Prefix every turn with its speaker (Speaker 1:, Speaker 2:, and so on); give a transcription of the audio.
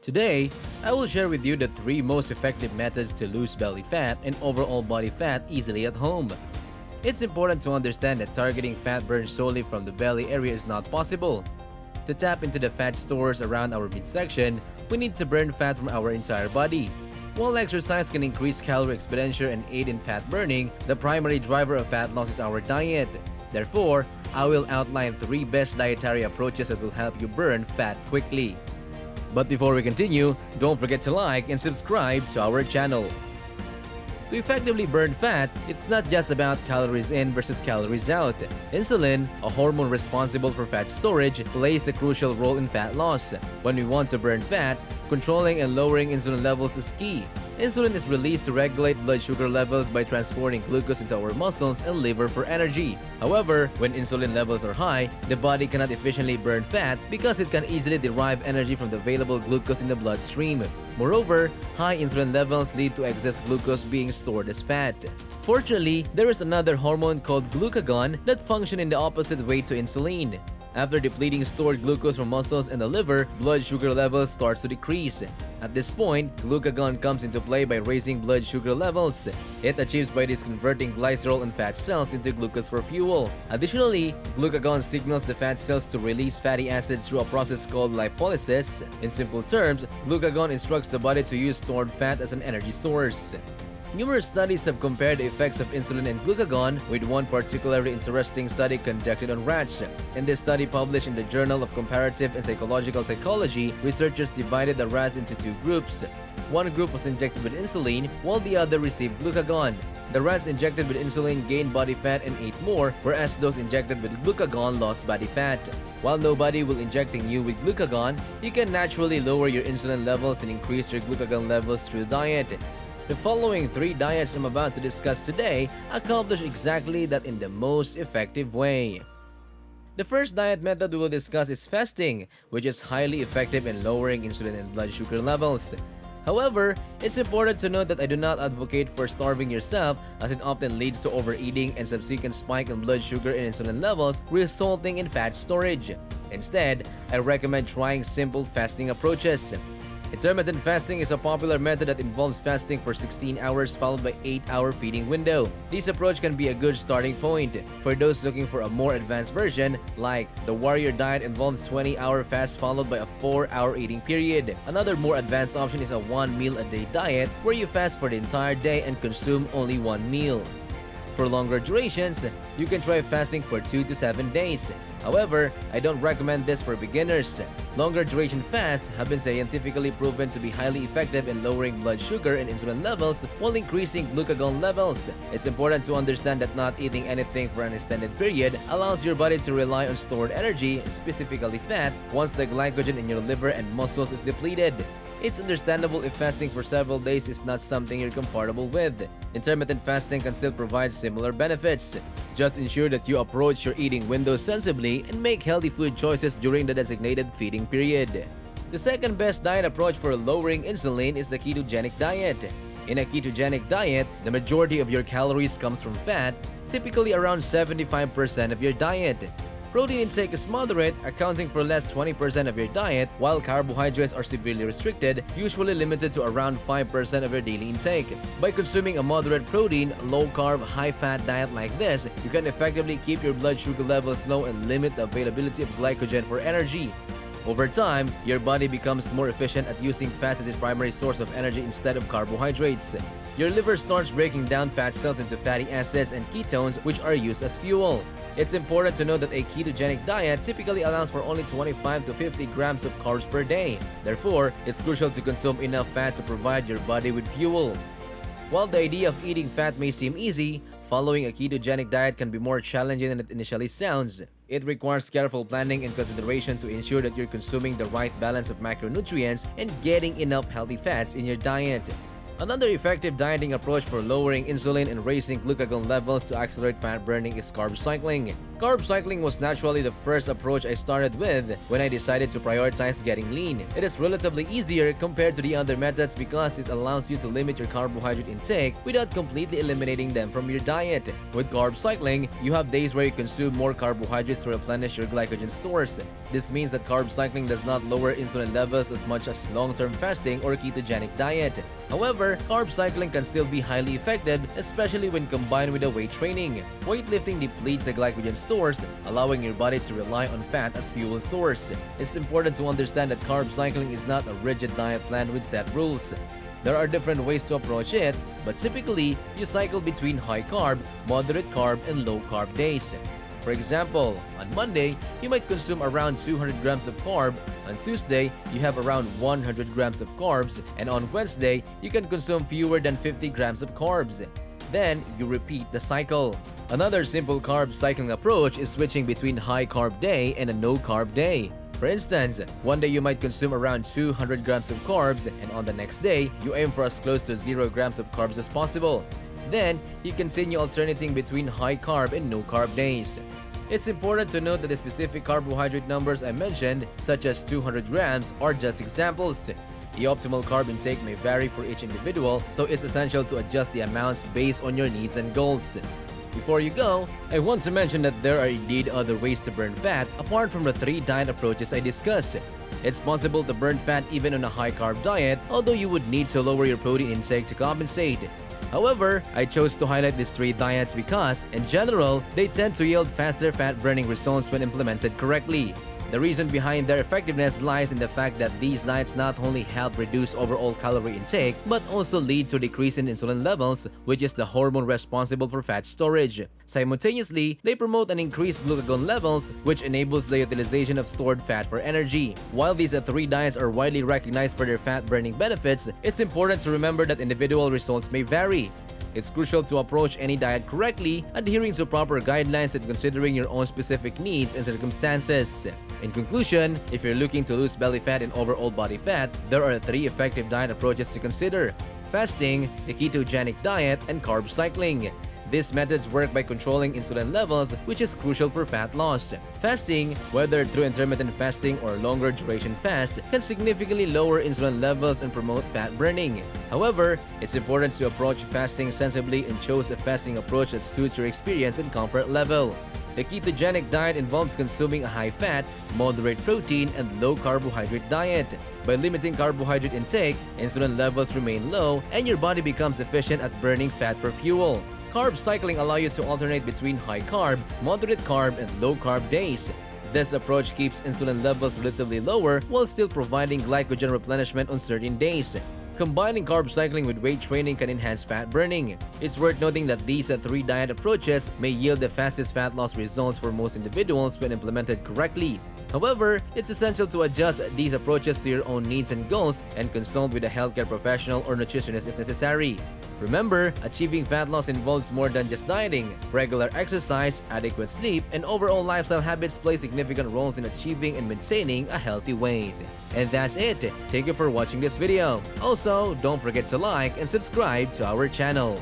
Speaker 1: Today, I will share with you the 3 most effective methods to lose belly fat and overall body fat easily at home. It's important to understand that targeting fat burn solely from the belly area is not possible. To tap into the fat stores around our midsection, we need to burn fat from our entire body. While exercise can increase calorie expenditure and aid in fat burning, the primary driver of fat loss is our diet. Therefore, I will outline 3 best dietary approaches that will help you burn fat quickly. But before we continue, don't forget to like and subscribe to our channel. To effectively burn fat, it's not just about calories in versus calories out. Insulin, a hormone responsible for fat storage, plays a crucial role in fat loss. When we want to burn fat, controlling and lowering insulin levels is key. Insulin is released to regulate blood sugar levels by transporting glucose into our muscles and liver for energy. However, when insulin levels are high, the body cannot efficiently burn fat because it can easily derive energy from the available glucose in the bloodstream. Moreover, high insulin levels lead to excess glucose being stored as fat. Fortunately, there is another hormone called glucagon that functions in the opposite way to insulin. After depleting stored glucose from muscles and the liver, blood sugar levels starts to decrease. At this point, glucagon comes into play by raising blood sugar levels. It achieves by this converting glycerol and fat cells into glucose for fuel. Additionally, glucagon signals the fat cells to release fatty acids through a process called lipolysis. In simple terms, glucagon instructs the body to use stored fat as an energy source. Numerous studies have compared the effects of insulin and glucagon, with one particularly interesting study conducted on rats. In this study published in the Journal of Comparative and Psychological Psychology, researchers divided the rats into 2 groups. One group was injected with insulin, while the other received glucagon. The rats injected with insulin gained body fat and ate more, whereas those injected with glucagon lost body fat. While nobody will injecting you with glucagon, you can naturally lower your insulin levels and increase your glucagon levels through diet. The following 3 diets I'm about to discuss today accomplish exactly that in the most effective way. The first diet method we will discuss is fasting, which is highly effective in lowering insulin and blood sugar levels. However, it's important to note that I do not advocate for starving yourself, as it often leads to overeating and subsequent spike in blood sugar and insulin levels, resulting in fat storage. Instead, I recommend trying simple fasting approaches. Intermittent fasting is a popular method that involves fasting for 16 hours followed by 8-hour feeding window. This approach can be a good starting point. For those looking for a more advanced version, like the warrior diet, involves 20-hour fast followed by a 4-hour eating period. Another more advanced option is a 1 meal a day diet, where you fast for the entire day and consume only 1 meal. For longer durations, you can try fasting for 2 to 7 days. However, I don't recommend this for beginners. Longer duration fasts have been scientifically proven to be highly effective in lowering blood sugar and insulin levels while increasing glucagon levels. It's important to understand that not eating anything for an extended period allows your body to rely on stored energy, specifically fat, once the glycogen in your liver and muscles is depleted. It's understandable if fasting for several days is not something you're comfortable with. Intermittent fasting can still provide similar benefits. Just ensure that you approach your eating window sensibly and make healthy food choices during the designated feeding period. The second best diet approach for lowering insulin is the ketogenic diet. In a ketogenic diet, the majority of your calories comes from fat, typically around 75% of your diet. Protein intake is moderate, accounting for less 20% of your diet, while carbohydrates are severely restricted, usually limited to around 5% of your daily intake. By consuming a moderate protein, low-carb, high-fat diet like this, you can effectively keep your blood sugar levels low and limit the availability of glycogen for energy. Over time, your body becomes more efficient at using fats as its primary source of energy instead of carbohydrates. Your liver starts breaking down fat cells into fatty acids and ketones, which are used as fuel. It's important to note that a ketogenic diet typically allows for only 25 to 50 grams of carbs per day. Therefore, it's crucial to consume enough fat to provide your body with fuel. While the idea of eating fat may seem easy, following a ketogenic diet can be more challenging than it initially sounds. It requires careful planning and consideration to ensure that you're consuming the right balance of macronutrients and getting enough healthy fats in your diet. Another effective dieting approach for lowering insulin and raising glucagon levels to accelerate fat burning is carb cycling. Carb cycling was naturally the first approach I started with when I decided to prioritize getting lean. It is relatively easier compared to the other methods because it allows you to limit your carbohydrate intake without completely eliminating them from your diet. With carb cycling, you have days where you consume more carbohydrates to replenish your glycogen stores. This means that carb cycling does not lower insulin levels as much as long-term fasting or ketogenic diet. However, carb cycling can still be highly effective, especially when combined with a weight training. Weightlifting depletes the glycogen stores, allowing your body to rely on fat as fuel source. It's important to understand that carb cycling is not a rigid diet plan with set rules. There are different ways to approach it, but typically, you cycle between high carb, moderate carb, and low carb days. For example, on Monday, you might consume around 200 grams of carb, on Tuesday, you have around 100 grams of carbs, and on Wednesday, you can consume fewer than 50 grams of carbs. Then, you repeat the cycle. Another simple carb cycling approach is switching between high carb day and a no carb day. For instance, one day you might consume around 200 grams of carbs, and on the next day, you aim for as close to 0 grams of carbs as possible. Then, you continue alternating between high carb and no carb days. It's important to note that the specific carbohydrate numbers I mentioned, such as 200 grams, are just examples. The optimal carb intake may vary for each individual, so it's essential to adjust the amounts based on your needs and goals. Before you go, I want to mention that there are indeed other ways to burn fat apart from the 3 diet approaches I discussed. It's possible to burn fat even on a high-carb diet, although you would need to lower your protein intake to compensate. However, I chose to highlight these 3 diets because, in general, they tend to yield faster fat-burning results when implemented correctly. The reason behind their effectiveness lies in the fact that these diets not only help reduce overall calorie intake, but also lead to a decrease in insulin levels, which is the hormone responsible for fat storage. Simultaneously, they promote an increased glucagon levels, which enables the utilization of stored fat for energy. While these 3 diets are widely recognized for their fat-burning benefits, it's important to remember that individual results may vary. It's crucial to approach any diet correctly, adhering to proper guidelines and considering your own specific needs and circumstances. In conclusion, if you're looking to lose belly fat and overall body fat, there are 3 effective diet approaches to consider: fasting, the ketogenic diet, and carb cycling. These methods work by controlling insulin levels, which is crucial for fat loss. Fasting, whether through intermittent fasting or longer duration fast, can significantly lower insulin levels and promote fat burning. However, it's important to approach fasting sensibly and choose a fasting approach that suits your experience and comfort level. The ketogenic diet involves consuming a high-fat, moderate protein, and low-carbohydrate diet. By limiting carbohydrate intake, insulin levels remain low, and your body becomes efficient at burning fat for fuel. Carb cycling allows you to alternate between high-carb, moderate carb, and low-carb days. This approach keeps insulin levels relatively lower while still providing glycogen replenishment on certain days. Combining carb cycling with weight training can enhance fat burning. It's worth noting that these 3 diet approaches may yield the fastest fat loss results for most individuals when implemented correctly. However, it's essential to adjust these approaches to your own needs and goals and consult with a healthcare professional or nutritionist if necessary. Remember, achieving fat loss involves more than just dieting. Regular exercise, adequate sleep, and overall lifestyle habits play significant roles in achieving and maintaining a healthy weight. And that's it. Thank you for watching this video. Also, don't forget to like and subscribe to our channel.